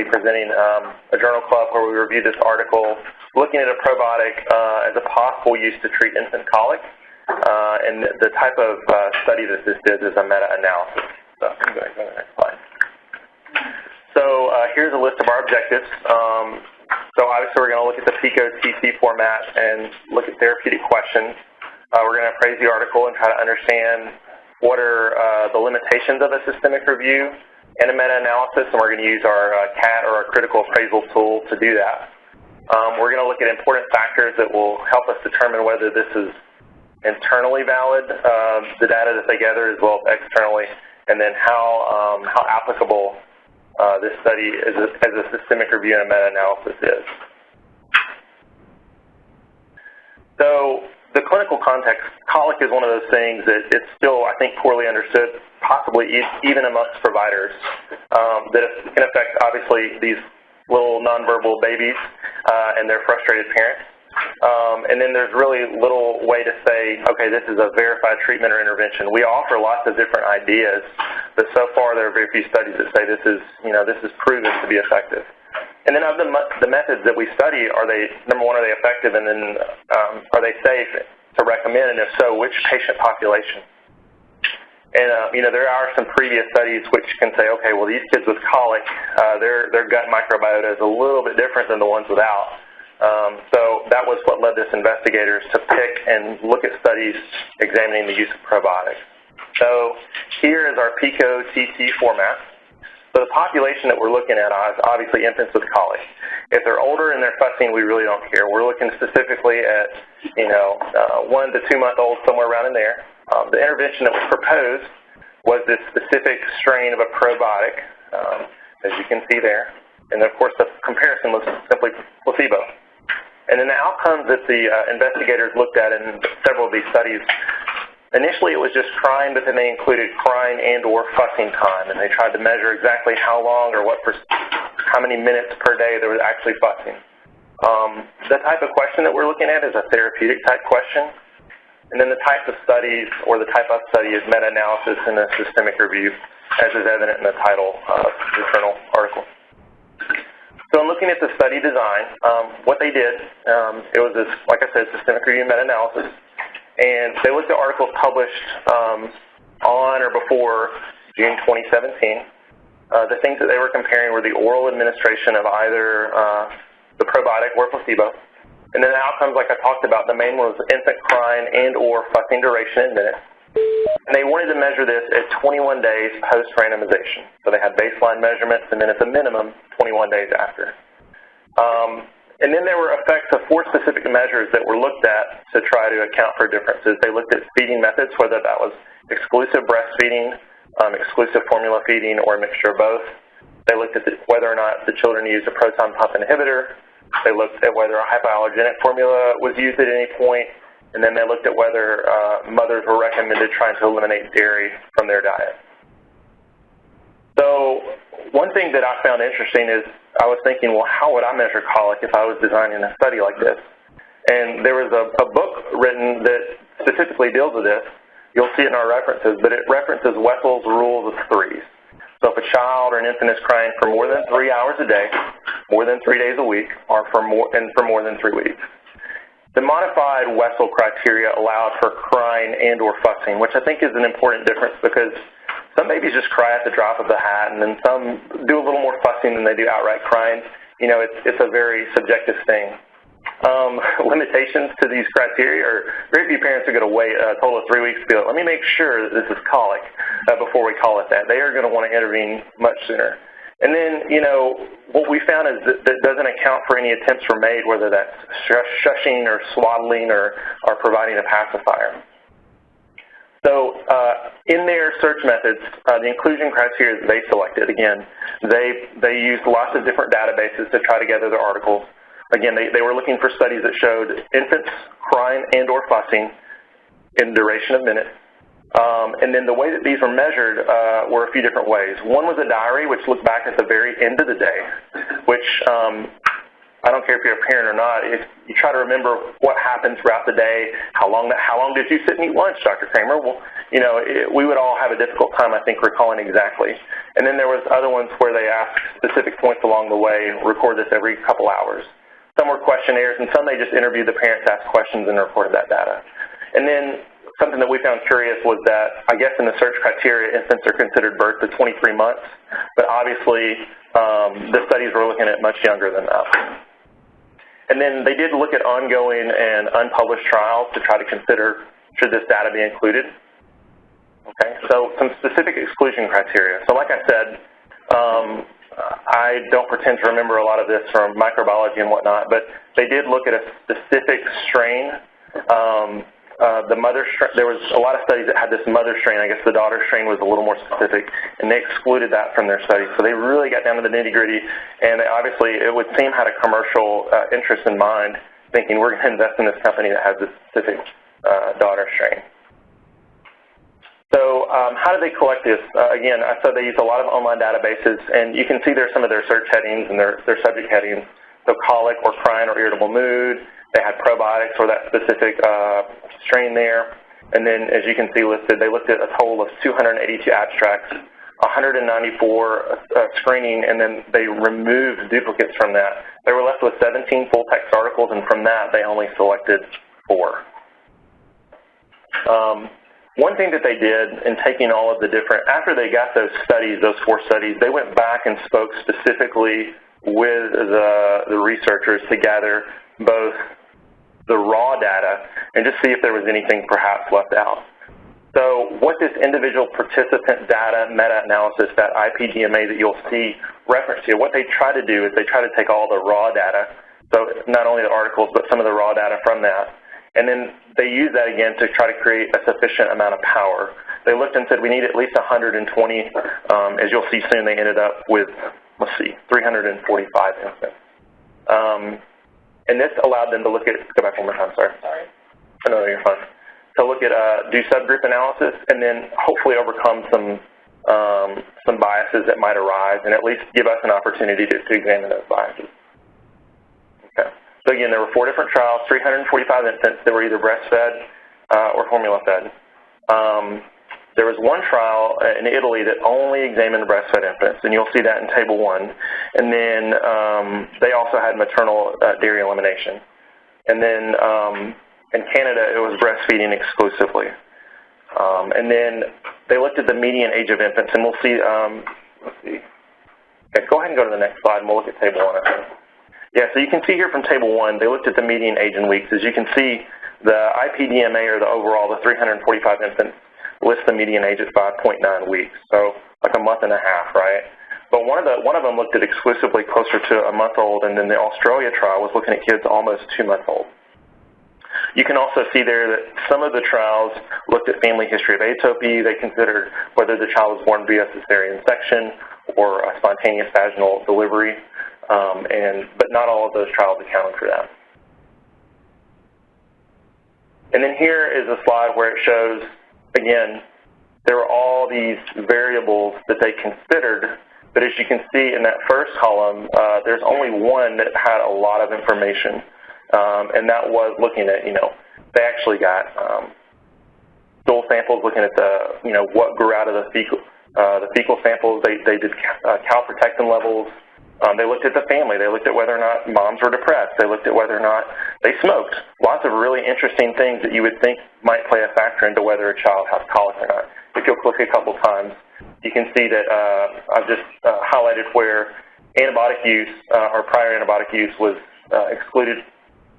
presenting a journal club where we reviewed this article looking at a probiotic as a possible use to treat infant colic. And the type of study that this is a meta-analysis. So I'm going to go to the next slide. So here's a list of our objectives. So obviously we're going to look at the PICO-TT format and look at therapeutic questions. We're going to appraise the article and try to understand what are the limitations of a systemic review and a meta-analysis, and we're going to use our CAT or our critical appraisal tool to do that. We're going to look at important factors that will help us determine whether this is internally valid, the data that they gather, as well as externally, and then how applicable this study as a systemic review and a meta-analysis is. So the clinical context, colic is one of those things that it's still, I think, poorly understood, possibly even amongst providers, that can affect, obviously, these little nonverbal babies and their frustrated parents. And then there's really little way to say, okay, this is a verified treatment or intervention. We offer lots of different ideas, but so far there are very few studies that say this is proven to be effective. And then of the methods that we study, number one, are they effective, and then are they safe to recommend, and if so, which patient population? And there are some previous studies which can say, okay, well, these kids with colic, their gut microbiota is a little bit different than the ones without. So that was what led this investigators to pick and look at studies examining the use of probiotics. So here is our PICO-TT format. So the population that we're looking at is obviously infants with colic. If they're older and they're fussing, we really don't care. We're looking specifically at 1 to 2 month olds, somewhere around in there. The intervention that was proposed was this specific strain of a probiotic, as you can see there. And of course, the comparison was simply placebo. And then the outcomes that the investigators looked at in several of these studies, initially it was just crying, but then they included crying and or fussing time, and they tried to measure exactly how long or how many minutes per day there was actually fussing. The type of question that we're looking at is a therapeutic type question, and then the type of studies or the type of study is meta-analysis and a systemic review, as is evident in the title of the journal article. So in looking at the study design, what they did, it was this, like I said, systemic review meta-analysis, and they looked at articles published on or before June 2017. The things that they were comparing were the oral administration of either the probiotic or placebo, and then the outcomes, like I talked about, the main one was infant crying and or fussing duration in minutes. And they wanted to measure this at 21 days post-randomization. So they had baseline measurements, and then at the minimum, 21 days after. And then there were effects of 4 specific measures that were looked at to try to account for differences. They looked at feeding methods, whether that was exclusive breastfeeding, exclusive formula feeding, or a mixture of both. They looked at whether or not the children used a proton pump inhibitor. They looked at whether a hypoallergenic formula was used at any point. And then they looked at whether mothers were recommended trying to eliminate dairy from their diet. So one thing that I found interesting is I was thinking, well, how would I measure colic if I was designing a study like this? And there was a book written that specifically deals with this. You'll see it in our references, but it references Wessel's Rules of Threes. So if a child or an infant is crying for more than 3 hours a day, more than 3 days a week, or for more than 3 weeks, the modified Wessel criteria allowed for crying and or fussing, which I think is an important difference because some babies just cry at the drop of the hat, and then some do a little more fussing than they do outright crying. It's a very subjective thing. Limitations to these criteria are very few parents are going to wait a total of 3 weeks to be like, let me make sure that this is colic before we call it that. They are going to want to intervene much sooner. And then, what we found is that doesn't account for any attempts were made, whether that's shushing or swaddling or providing a pacifier. So in their search methods, the inclusion criteria that they selected, again, they used lots of different databases to try to gather their articles. Again, they were looking for studies that showed infants crying and or fussing in duration of minutes. And then the way that these were measured were a few different ways. One was a diary, which looked back at the very end of the day, which I don't care if you're a parent or not, if you try to remember what happened throughout the day, how long did you sit and eat lunch, Dr. Kramer? Well, we would all have a difficult time, I think, recalling exactly. And then there was other ones where they asked specific points along the way, record this every couple hours. Some were questionnaires, and some they just interviewed the parents, asked questions, and recorded that data. And then something that we found curious was that, I guess in the search criteria, infants are considered birth to 23 months, but obviously the studies were looking at much younger than that. And then they did look at ongoing and unpublished trials to try to consider, should this data be included? Okay, so some specific exclusion criteria. So like I said, I don't pretend to remember a lot of this from microbiology and whatnot, but they did look at a specific strain. There was a lot of studies that had this mother strain. I guess the daughter strain was a little more specific, and they excluded that from their studies. So they really got down to the nitty-gritty, and they obviously, it would seem, had a commercial interest in mind, thinking we're going to invest in this company that has this specific daughter strain. So how do they collect this? Again, I said they use a lot of online databases, and you can see there's some of their search headings and their subject headings. So colic or crying or irritable mood. They had probiotics or that specific strain there. And then, as you can see listed, they looked at a total of 282 abstracts, 194 screening, and then they removed duplicates from that. They were left with 17 full-text articles, and from that, they only selected 4. One thing that they did in taking all of the different, after they got those studies, those 4 studies, they went back and spoke specifically with the researchers to gather both the raw data and just see if there was anything perhaps left out. So what this individual participant data meta-analysis, that IPDMA that you'll see referenced here, what they try to do is they try to take all the raw data, so not only the articles, but some of the raw data from that, and then they use that again to try to create a sufficient amount of power. They looked and said we need at least 120. As you'll see soon, they ended up with, let's see, 345 infants. And this allowed them to look at, go back one more time, sorry. No, you're fine. To look at, do subgroup analysis, and then hopefully overcome some biases that might arise, and at least give us an opportunity to examine those biases. Okay. So again, there were 4 different trials, 345 infants that were either breastfed or formula fed. There was one trial in Italy that only examined breastfed infants, and you'll see that in Table 1. And then they also had maternal dairy elimination. And then in Canada, it was breastfeeding exclusively. And then they looked at the median age of infants, and we'll see, let's see. Okay, go ahead and go to the next slide, and we'll look at Table 1, I think. Yeah, so you can see here from Table 1, they looked at the median age in weeks. As you can see, the IPDMA, or the overall, the 345 infants, lists the median age at 5.9 weeks, so like a month and a half, right? But one of them looked at exclusively closer to a month old, and then the Australia trial was looking at kids almost 2 months old. You can also see there that some of the trials looked at family history of atopy. They considered whether the child was born via cesarean section or a spontaneous vaginal delivery, but not all of those trials accounted for that. And then here is a slide where it shows, again, there were all these variables that they considered, but as you can see in that first column, there's only one that had a lot of information, and that was looking at, they actually got stool samples, looking at what grew out of the fecal samples. They did calprotectin levels. They looked at the family. They looked at whether or not moms were depressed. They looked at whether or not they smoked. Lots of really interesting things that you would think might play a factor into whether a child has colic or not. If you'll click a couple times, you can see that I've just highlighted where antibiotic use or prior antibiotic use was excluded,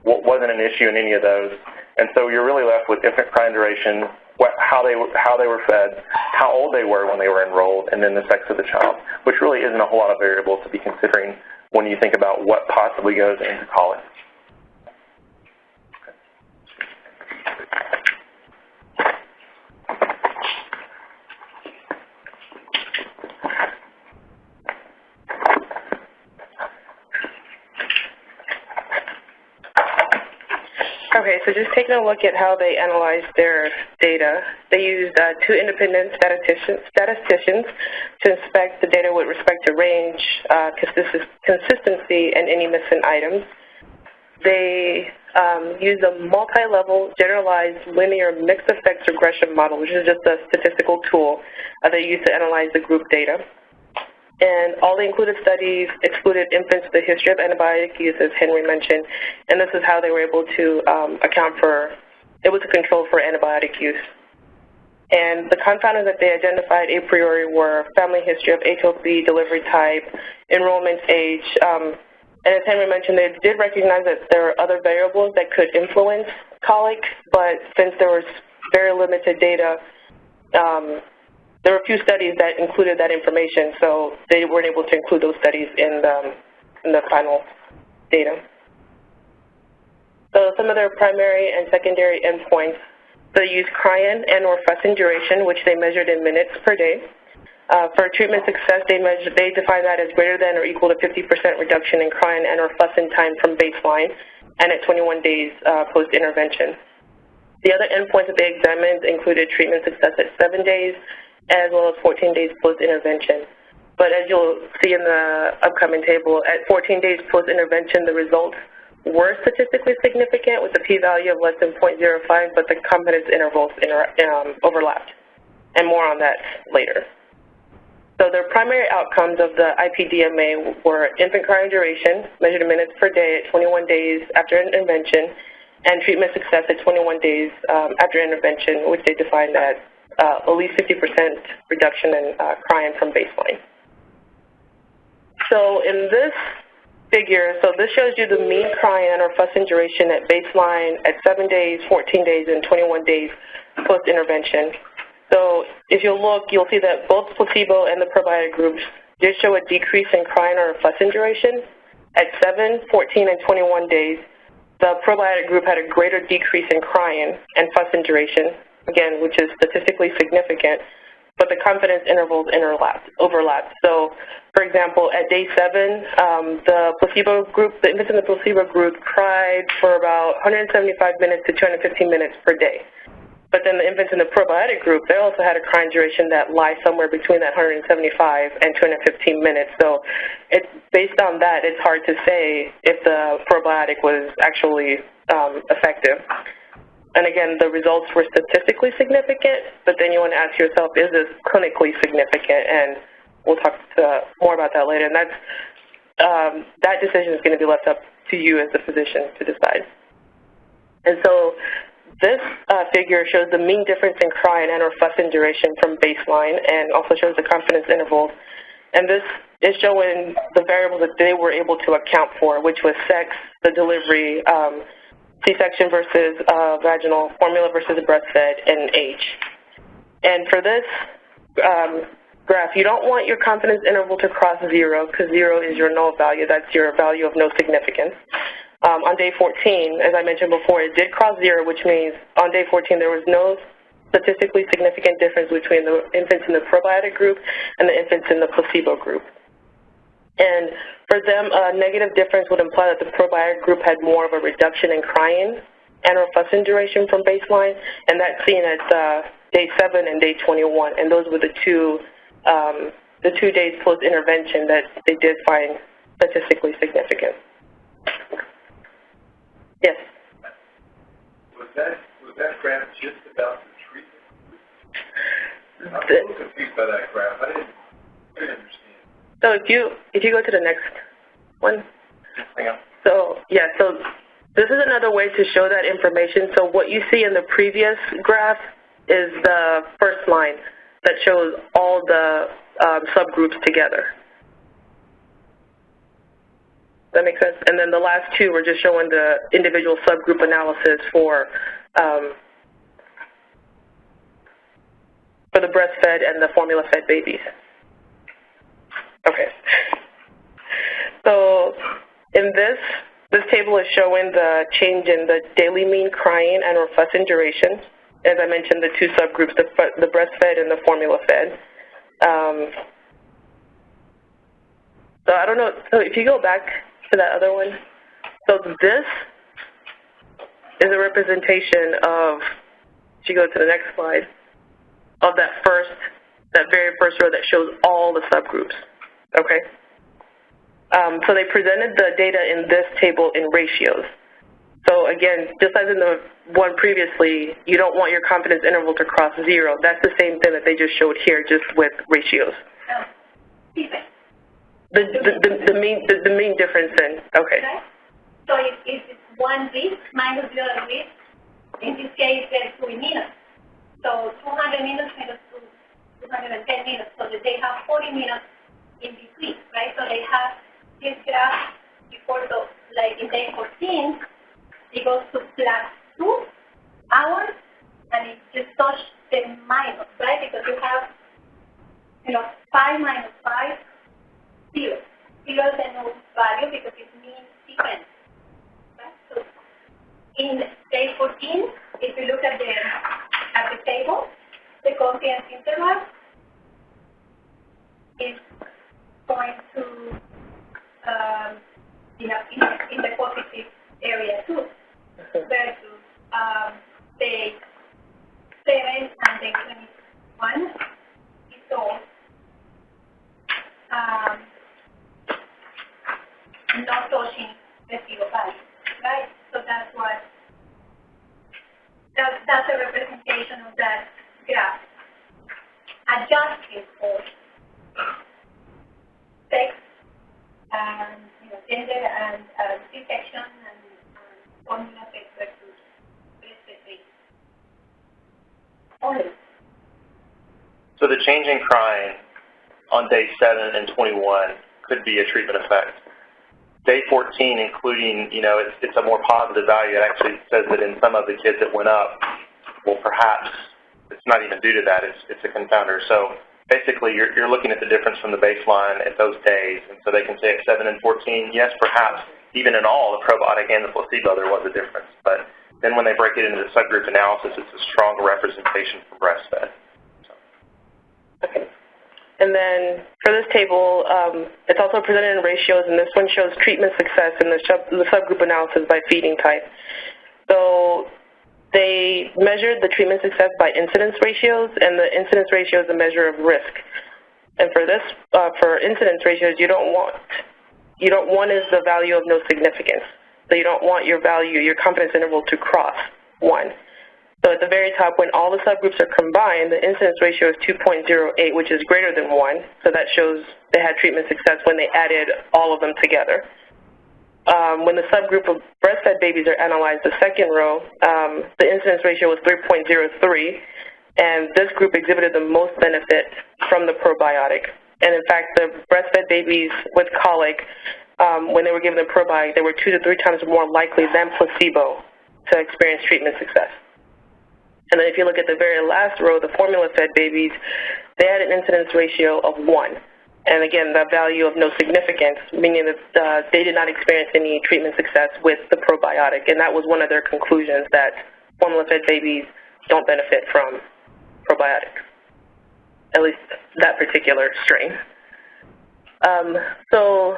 wasn't an issue in any of those. And so you're really left with infant crying duration, how they were fed, how old they were when they were enrolled, and then the sex of the child, which really isn't a whole lot of variables to be considering when you think about what possibly goes into colic. Okay, so just taking a look at how they analyzed their data, they used 2 independent statisticians to inspect the data with respect to range, consistency, and any missing items. They used a multi-level generalized linear mixed effects regression model, which is just a statistical tool they used to analyze the group data. And all the included studies excluded infants with a history of antibiotic use, as Henry mentioned, and this is how they were able to control for antibiotic use. And the confounders that they identified a priori were family history of HOP, delivery type, enrollment age, and as Henry mentioned, they did recognize that there are other variables that could influence colic, but since there was very limited data, there were a few studies that included that information, so they weren't able to include those studies in the final data. So some of their primary and secondary endpoints, they used Carilion and/or fussing duration, which they measured in minutes per day. For treatment success, they define that as greater than or equal to 50% reduction in Carilion and/or fussing time from baseline and at 21 days post-intervention. The other endpoints that they examined included treatment success at 7 days as well as 14 days post-intervention. But as you'll see in the upcoming table, at 14 days post-intervention, the results were statistically significant with a p-value of less than 0.05, but the confidence intervals overlapped, and more on that later. So their primary outcomes of the IPDMA were infant crying duration, measured in minutes per day at 21 days after intervention, and treatment success at 21 days after intervention, which they defined as at least 50% reduction in crying from baseline. So in this figure, so this shows you the mean crying or fussing duration at baseline at 7 days, 14 days, and 21 days post-intervention. So if you look, you'll see that both placebo and the probiotic groups did show a decrease in crying or fussing duration. At 7, 14, and 21 days, the probiotic group had a greater decrease in crying and fussing duration, again, which is statistically significant, but the confidence intervals overlapped. So, for example, at day 7, the placebo group, the infants in the placebo group cried for about 175 minutes to 215 minutes per day. But then the infants in the probiotic group, they also had a crying duration that lies somewhere between that 175 and 215 minutes. So it's based on that, it's hard to say if the probiotic was actually effective. And again, the results were statistically significant, but then you want to ask yourself, is this clinically significant? And we'll talk more about that later. And that's, that decision is going to be left up to you as the physician to decide. And so this figure shows the mean difference in crying and/or fussing duration from baseline, and also shows the confidence intervals. And this is showing the variables that they were able to account for, which was sex, the delivery, C-section versus vaginal, formula versus breastfed, and age. And for this graph, you don't want your confidence interval to cross 0, because 0 is your null value. That's your value of no significance. On day 14, as I mentioned before, it did cross 0, which means on day 14 there was no statistically significant difference between the infants in the probiotic group and the infants in the placebo group. And for them, a negative difference would imply that the probiotic group had more of a reduction in crying and/or fussing duration from baseline, and that's seen at day 7 and day 21. And those were the two days post-intervention that they did find statistically significant. Yes? Was that graph just about the treatment? I'm a little confused by that graph. I didn't understand. So if you go to the next one. Hang on. So this is another way to show that information. So what you see in the previous graph is the first line that shows all the subgroups together. That makes sense? And then the last two were just showing the individual subgroup analysis for the breastfed and the formula-fed babies. Okay. So in this table is showing the change in the daily mean crying and/or fussing duration. As I mentioned, the two subgroups, the breastfed and the formula-fed. So I don't know. So if you go back to that other one, so this is a representation of, if you go to the next slide, of that very first row that shows all the subgroups. Okay. So they presented the data in this table in ratios. So again, just as in the one previously, you don't want your confidence interval to cross 0. That's the same thing that they just showed here, just with ratios. The main difference then, okay. So if it's one risk minus the other risk, in this case there's 2 minutes. So 200 minutes minus 210 minutes, so that they have 40 minutes in between, right? So they have this graph before the, like in day 14, it goes to +2 hours, and it just touched the minus, right? Because you have, 5 minus 5, 0. 0 is a null value because it means sequence. Right? So in day 14, if you look at the table, the confidence interval is going to in the positive area too, versus day 7 and day 21 is all not touching the 0 value, right? So that's a representation of that graph, adjusted for sex and gender and C-section and formula sex versus breastfeed only. So the change in crying on day 7 and 21 could be a treatment effect. Day 14, including, it's a more positive value. It actually says that in some of the kids that went up, well, perhaps it's not even due to that. It's a confounder. So basically, you're looking at the difference from the baseline at those days. And so they can say at 7 and 14, yes, perhaps even in all, the probiotic and the placebo, there was a difference. But then when they break it into the subgroup analysis, it's a stronger representation for breastfed. So. Okay. And then for this table, it's also presented in ratios, and this one shows treatment success in the subgroup analysis by feeding type. So they measured the treatment success by incidence ratios, and the incidence ratio is a measure of risk. And for this, for incidence ratios, you don't want is the value of no significance. So you don't want your confidence interval to cross 1. So at the very top, when all the subgroups are combined, the incidence ratio is 2.08, which is greater than 1. So that shows they had treatment success when they added all of them together. When the subgroup of breastfed babies are analyzed, the second row, the incidence ratio was 3.03, and this group exhibited the most benefit from the probiotic. And in fact, the breastfed babies with colic, when they were given the probiotic, they were 2 to 3 times more likely than placebo to experience treatment success. And then if you look at the very last row, the formula-fed babies, they had an incidence ratio of 1. And again, that value of no significance, meaning that they did not experience any treatment success with the probiotic. And that was one of their conclusions, that formula-fed babies don't benefit from probiotics, at least that particular strain. So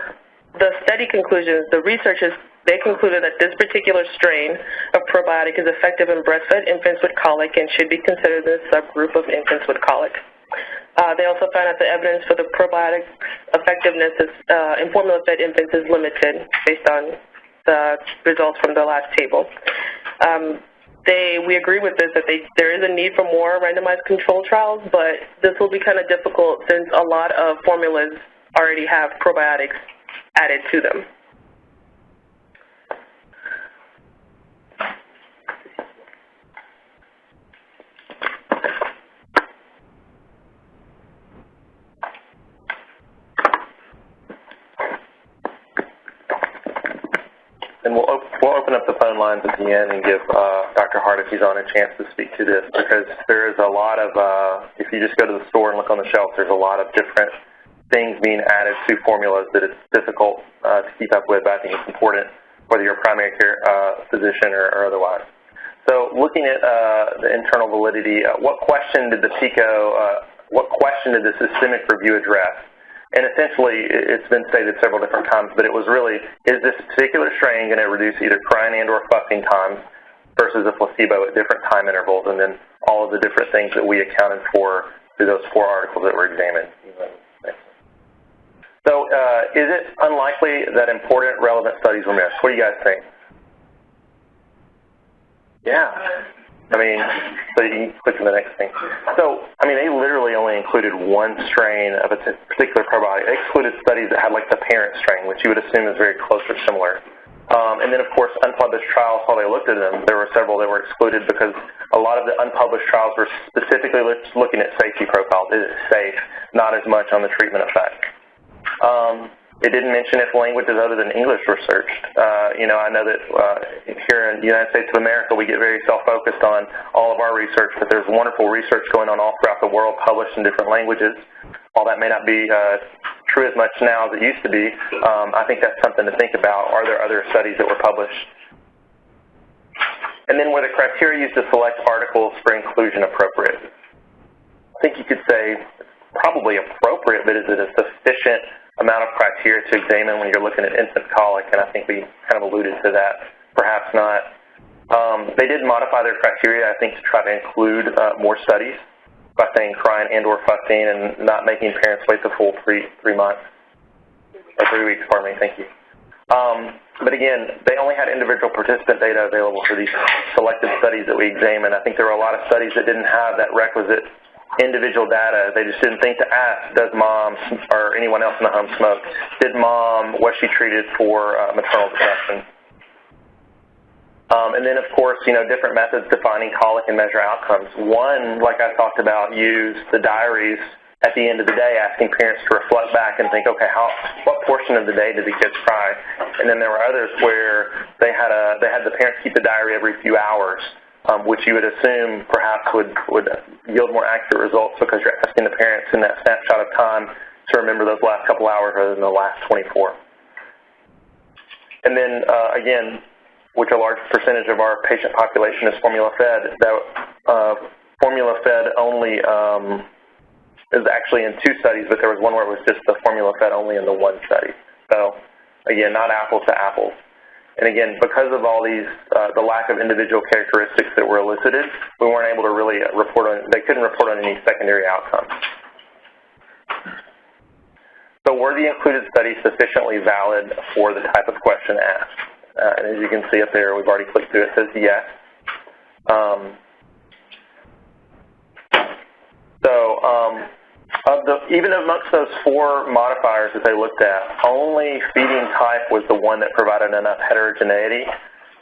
the study conclusions, the researchers, they concluded that this particular strain of probiotic is effective in breastfed infants with colic and should be considered a subgroup of infants with colic. They also found that the evidence for the probiotic effectiveness in formula-fed infants is limited based on the results from the last table. We agree with this, that there is a need for more randomized control trials, but this will be kind of difficult since a lot of formulas already have probiotics added to them. And we'll open up the phone lines at the end and give Dr. Hart, if he's on, a chance to speak to this, because there is a lot of, if you just go to the store and look on the shelf, there's a lot of different things being added to formulas that it's difficult to keep up with, but I think it's important whether you're a primary care physician or otherwise. So looking at the internal validity, what question did the systemic review address? And essentially, it's been stated several different times, but it was really, is this particular strain going to reduce either crying and or fussing times versus a placebo at different time intervals, and then all of the different things that we accounted for through those 4 articles that were examined. So is it unlikely that important relevant studies were missed? What do you guys think? Yeah. I mean, so you can click to the next thing. So, I mean, they literally only included one strain of a particular probiotic. They excluded studies that had, like, the parent strain, which you would assume is very close or similar. And then, of course, unpublished trials, while they looked at them, there were several that were excluded because a lot of the unpublished trials were specifically looking at safety profiles. Is it safe? Not as much on the treatment effect. It didn't mention if languages other than English were searched. You know, I know that here in the United States of America, we get very self-focused on all of our research, but there's wonderful research going on all throughout the world published in different languages. While that may not be true as much now as it used to be, I think that's something to think about. Are there other studies that were published? And then were the criteria used to select articles for inclusion appropriate? I think you could say it's probably appropriate, but is it a sufficient amount of criteria to examine when you're looking at infant colic? And I think we kind of alluded to that. Perhaps not. They did modify their criteria, I think, to try to include more studies by saying crying and or fussing and not making parents wait the full three months, or 3 weeks, pardon me, thank you. But again, they only had individual participant data available for these selected studies that we examined. I think there were a lot of studies that didn't have that requisite individual data. They just didn't think to ask, does mom or anyone else in the home smoke? Did mom, was she treated for maternal depression? And then, of course, you know, different methods defining colic and measure outcomes. One, like I talked about, use the diaries at the end of the day, asking parents to reflect back and think, okay, what portion of the day did the kids cry? And then there were others where they had the parents keep the diary every few hours, which you would assume perhaps would yield more accurate results because you're asking the parents in that snapshot of time to remember those last couple hours rather than the last 24. And then, again, which a large percentage of our patient population is formula-fed, that formula-fed only is actually in 2 studies, but there was one where it was just the formula-fed only in the 1 study. So, again, not apples to apples. And again, because of all these, the lack of individual characteristics that were elicited, we weren't able to really report on, they couldn't report on any secondary outcomes. So were the included studies sufficiently valid for the type of question asked? And as you can see up there, we've already clicked through it, it says yes. Even amongst those 4 modifiers that they looked at, only feeding type was the one that provided enough heterogeneity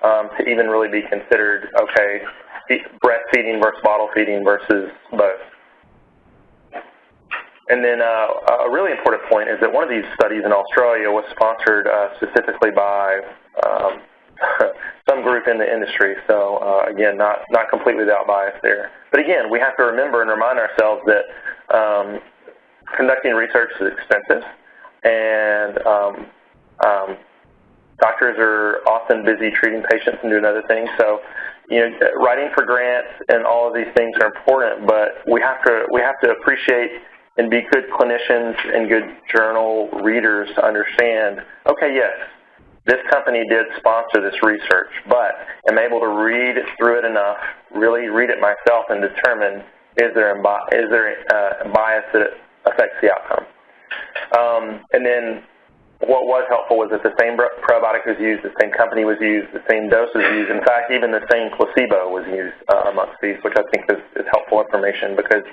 to even really be considered, okay, breastfeeding versus bottle feeding versus both. And then a really important point is that one of these studies in Australia was sponsored specifically by some group in the industry. So again, not completely without bias there. But again, we have to remember and remind ourselves that conducting research is expensive, and doctors are often busy treating patients and doing other things. So, you know, writing for grants and all of these things are important, but we have to appreciate and be good clinicians and good journal readers to understand, okay, yes, this company did sponsor this research, but am able to read through it enough, really read it myself and determine is there a bias that affects the outcome. And then what was helpful was that the same probiotic was used, the same company was used, the same dose was used. In fact, even the same placebo was used amongst these, which I think is helpful information because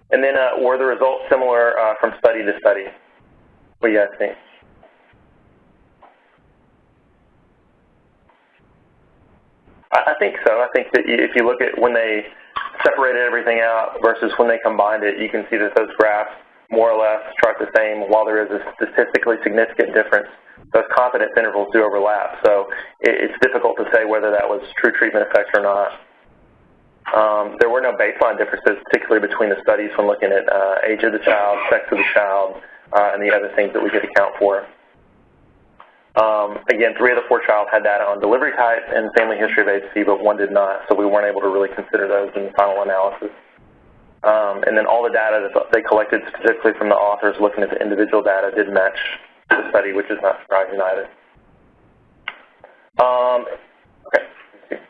and then were the results similar from study to study? What do you guys think? I think so. I think that if you look at when they separated everything out versus when they combined it, you can see that those graphs more or less chart the same. While there is a statistically significant difference, those confidence intervals do overlap. So it's difficult to say whether that was true treatment effect or not. There were no baseline differences, particularly between the studies when looking at age of the child, sex of the child, and the other things that we could account for. Again, 3 of the 4 trials had data on delivery type and family history of HC, but 1 did not, so we weren't able to really consider those in the final analysis. And then all the data that they collected specifically from the authors looking at the individual data did match the study, which is not surprising either. Okay.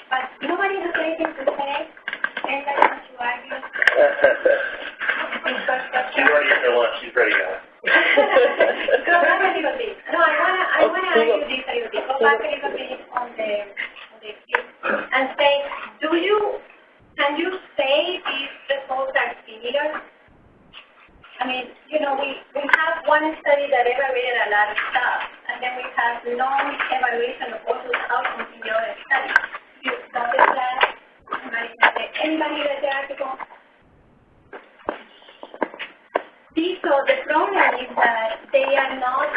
But nobody has anything to say, and I want to argue. She's already at her lunch. She's ready, guys. Go back a little bit. No, I wanna argue this a little bit. back a little bit on the cube and say, can you say these results are similar? I mean, you know, we have one study that evaluated a lot of stuff, and then we have long evaluation of all those outcomes in the other study. You notice that? Anybody read the article? So the problem is that they are not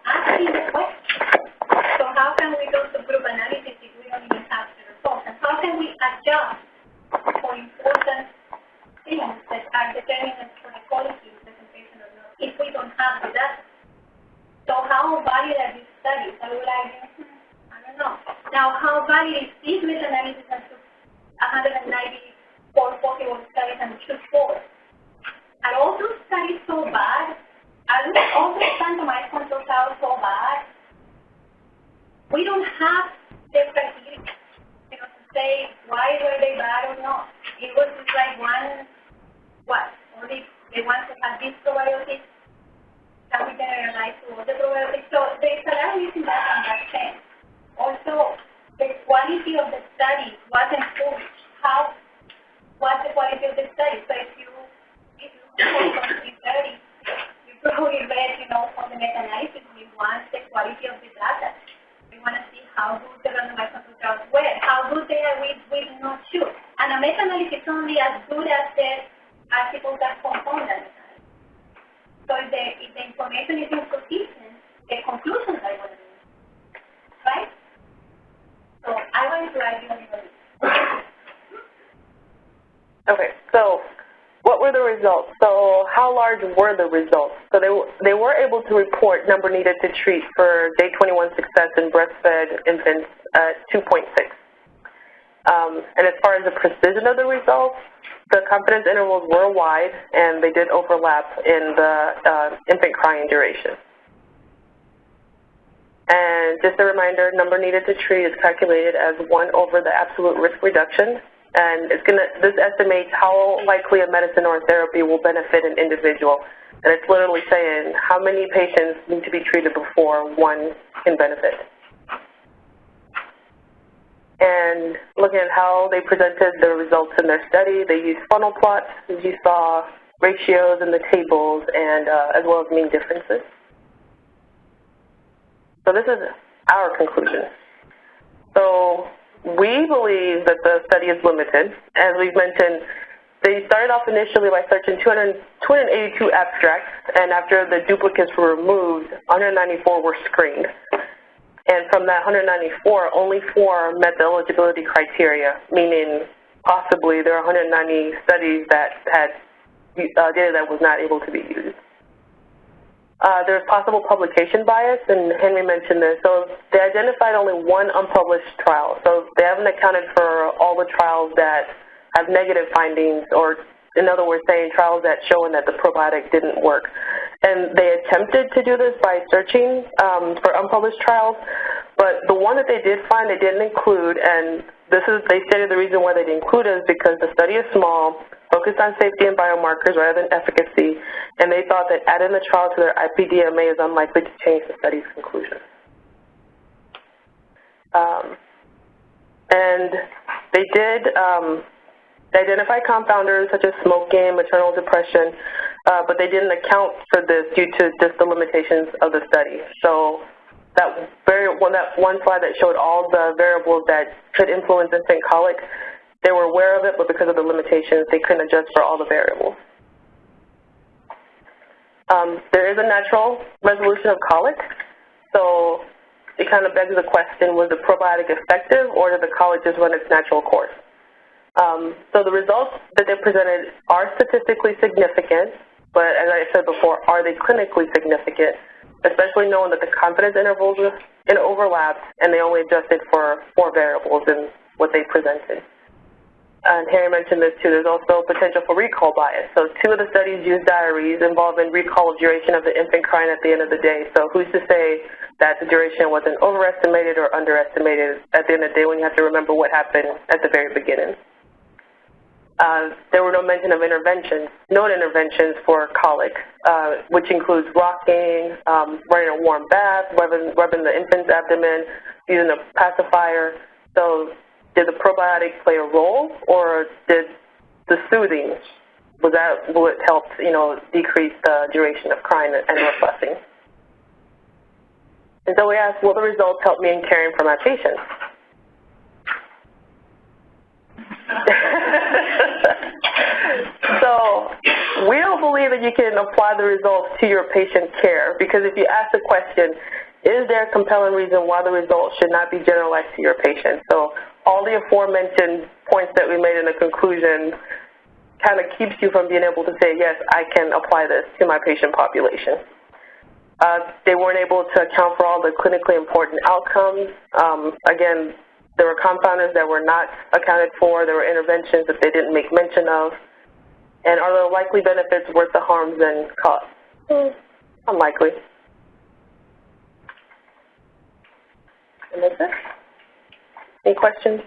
asking the question. So how can we do subgroup analysis if we don't even have the results? And how can we adjust for important things that are determinants for the quality of presentation or not if we don't have the data? So how valid are these studies? I would argue, I don't know. Now, how valid is this meta-analysis and 194 possible studies and choose 4? Are all those studies so bad? Are all those randomized control trials so bad? We don't have the criteria, you know, to say why were they bad or not. It was just like only the ones who had this probability, can we generalize to all the probabilities? So there's a lot of using that on that sense. Also, the quality of the study wasn't published. What's the quality of the study? So if you probably read, you know, from the meta-analysis, we want the quality of the data. We want to see how good the randomized control trials were, how good they are with not sure. And a meta-analysis is only as good as the articles that confirm that meta-analysis. So if the information is inconsistent, the conclusions are going to be, right? So I want to argue on this. Okay, so what were the results? So how large were the results? So they were able to report number needed to treat for day 21 success in breastfed infants at 2.6. And as far as the precision of the results, the confidence intervals were wide, and they did overlap in the infant crying duration. And just a reminder, number needed to treat is calculated as 1 over the absolute risk reduction. And this estimates how likely a medicine or a therapy will benefit an individual. And it's literally saying how many patients need to be treated before one can benefit. And looking at how they presented the results in their study, they used funnel plots, as you saw, ratios in the tables, and as well as mean differences. So this is our conclusion. So we believe that the study is limited. As we've mentioned, they started off initially by searching 282 abstracts, and after the duplicates were removed, 194 were screened. And from that 194, only 4 met the eligibility criteria, meaning possibly there are 190 studies that had data that was not able to be used. There's possible publication bias, and Henry mentioned this. So they identified only 1 unpublished trial. So they haven't accounted for all the trials that have negative findings, or in other words, saying trials that showing that the probiotic didn't work. And they attempted to do this by searching for unpublished trials, but the one that they did find they didn't include, and they stated the reason why they didn't include it is because the study is small, focused on safety and biomarkers rather than efficacy, and they thought that adding the trial to their IPDMA is unlikely to change the study's conclusion. And they did identify confounders such as smoking, maternal depression, but they didn't account for this due to just the limitations of the study. So that one slide that showed all the variables that could influence infant colic, they were aware of it, but because of the limitations, they couldn't adjust for all the variables. There is a natural resolution of colic, so it kind of begs the question, was the probiotic effective, or did the colic just run its natural course? So the results that they presented are statistically significant, but as I said before, are they clinically significant, especially knowing that the confidence intervals overlapped and they only adjusted for 4 variables in what they presented. And Harry mentioned this too, there's also potential for recall bias. So 2 of the studies used diaries involving recall of duration of the infant crying at the end of the day. So who's to say that the duration wasn't overestimated or underestimated at the end of the day when you have to remember what happened at the very beginning. There were no mention of interventions, known interventions for colic, which includes rocking, running a warm bath, rubbing the infant's abdomen, using a pacifier. So did the probiotics play a role, or did the soothing, was that what helped, decrease the duration of crying and or fussing? And so we asked, will the results help me in caring for my patients? So we don't believe that you can apply the results to your patient care, because if you ask the question, is there a compelling reason why the results should not be generalized to your patient? So all the aforementioned points that we made in the conclusion kind of keeps you from being able to say, yes, I can apply this to my patient population. They weren't able to account for all the clinically important outcomes. Again, there were confounders that were not accounted for. There were interventions that they didn't make mention of. And are the likely benefits worth the harms and costs? Unlikely. And that's it. Any questions?